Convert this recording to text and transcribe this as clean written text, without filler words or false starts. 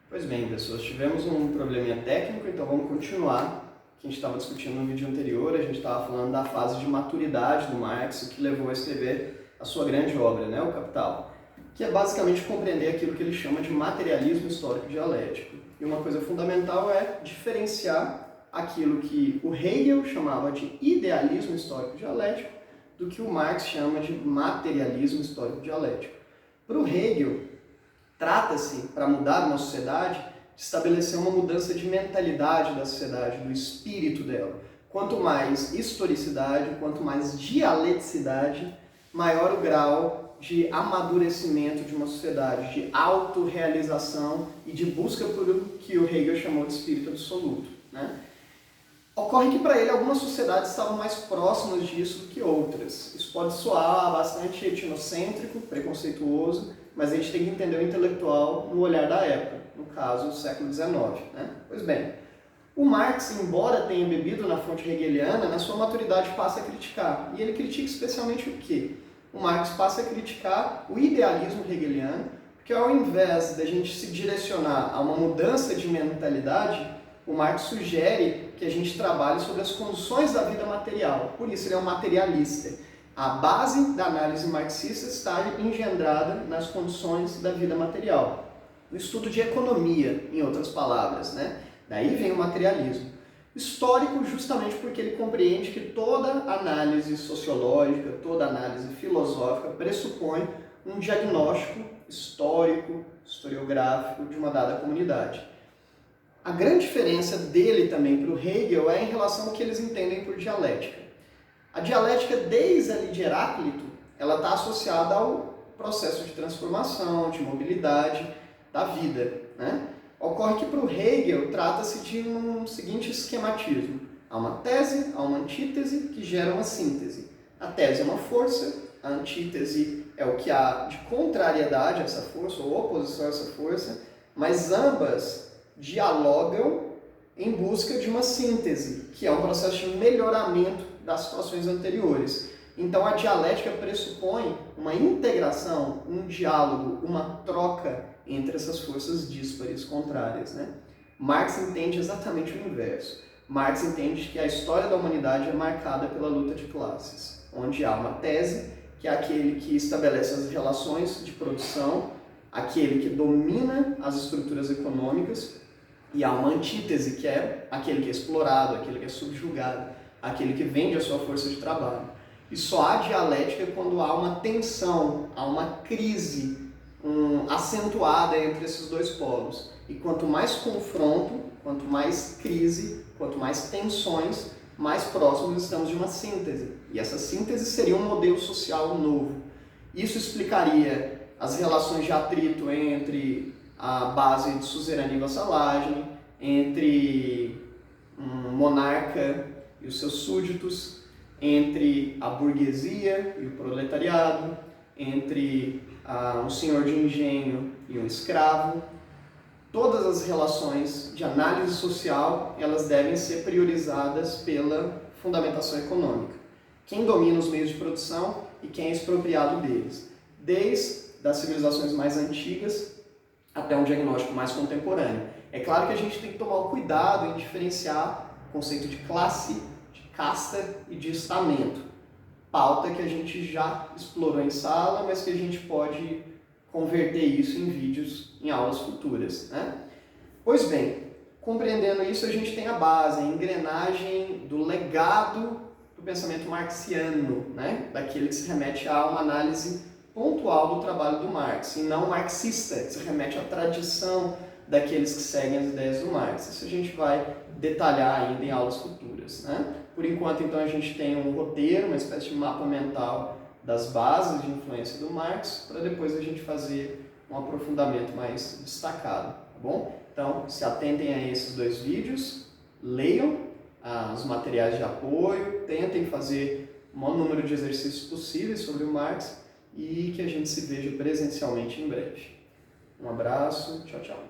Pois bem, pessoas, tivemos um probleminha técnico, então vamos continuar. Que a gente estava discutindo no vídeo anterior, a gente estava falando da fase de maturidade do Marx, o que levou a escrever a sua grande obra, né, o Capital, que é basicamente compreender aquilo que ele chama de materialismo histórico dialético. E uma coisa fundamental é diferenciar aquilo que o Hegel chamava de idealismo histórico dialético do que o Marx chama de materialismo histórico dialético. Para o Hegel, trata-se, para mudar uma sociedade, de estabelecer uma mudança de mentalidade da sociedade, do espírito dela. Quanto mais historicidade, quanto mais dialeticidade, maior o grau de amadurecimento de uma sociedade, de autorrealização e de busca por o que o Hegel chamou de espírito absoluto, né? Ocorre que para ele algumas sociedades estavam mais próximas disso do que outras. Isso pode soar bastante etnocêntrico, preconceituoso, mas a gente tem que entender o intelectual no olhar da época, no caso, o século XIX. Né? Pois bem, o Marx, embora tenha bebido na fonte hegeliana, na sua maturidade passa a criticar. E ele critica especialmente o quê? O Marx passa a criticar o idealismo hegeliano, porque ao invés da gente se direcionar a uma mudança de mentalidade, o Marx sugere que a gente trabalhe sobre as condições da vida material. Por isso ele é um materialista. A base da análise marxista está engendrada nas condições da vida material. No estudo de economia, em outras palavras, né? Daí vem o materialismo. Histórico justamente porque ele compreende que toda análise sociológica, toda análise filosófica pressupõe um diagnóstico histórico, historiográfico de uma dada comunidade. A grande diferença dele também para o Hegel é em relação ao que eles entendem por dialética. A dialética, desde ali de Heráclito, ela está associada ao processo de transformação, de mobilidade da vida, né? Ocorre que para o Hegel trata-se de um seguinte esquematismo. Há uma tese, há uma antítese que gera uma síntese. A tese é uma força, a antítese é o que há de contrariedade a essa força, ou oposição a essa força, mas ambas dialogam em busca de uma síntese, que é um processo de melhoramento das situações anteriores. Então a dialética pressupõe uma integração, um diálogo, uma troca entre essas forças díspares, contrárias, né? Marx entende exatamente o inverso. Marx entende que a história da humanidade é marcada pela luta de classes, onde há uma tese, que é aquele que estabelece as relações de produção, aquele que domina as estruturas econômicas, e há uma antítese, que é aquele que é explorado, aquele que é subjugado, aquele que vende a sua força de trabalho. E só há dialética quando há uma tensão, há uma crise acentuada entre esses dois polos. E quanto mais confronto, quanto mais crise, quanto mais tensões, mais próximos estamos de uma síntese. E essa síntese seria um modelo social novo. Isso explicaria as relações de atrito entre a base de suzerania e vassalagem, entre um monarca e os seus súditos, entre a burguesia e o proletariado, entre um senhor de engenho e um escravo. Todas as relações de análise social, elas devem ser priorizadas pela fundamentação econômica. Quem domina os meios de produção e quem é expropriado deles. Desde as civilizações mais antigas até um diagnóstico mais contemporâneo. É claro que a gente tem que tomar o cuidado em diferenciar o conceito de classe, de casta e de estamento. Pauta que a gente já explorou em sala, mas que a gente pode converter isso em vídeos em aulas futuras, né? Pois bem, compreendendo isso, a gente tem a base, a engrenagem do legado do pensamento marxiano, né? Daquele que se remete a uma análise pontual do trabalho do Marx, e não marxista, que se remete à tradição daqueles que seguem as ideias do Marx. Isso a gente vai detalhar ainda em aulas futuras, né? Por enquanto, então, a gente tem um roteiro, uma espécie de mapa mental das bases de influência do Marx, para depois a gente fazer um aprofundamento mais destacado, tá bom? Então, se atentem a esses dois vídeos, leiam os materiais de apoio, tentem fazer o maior número de exercícios possíveis sobre o Marx, e que a gente se veja presencialmente em breve. Um abraço, tchau, tchau.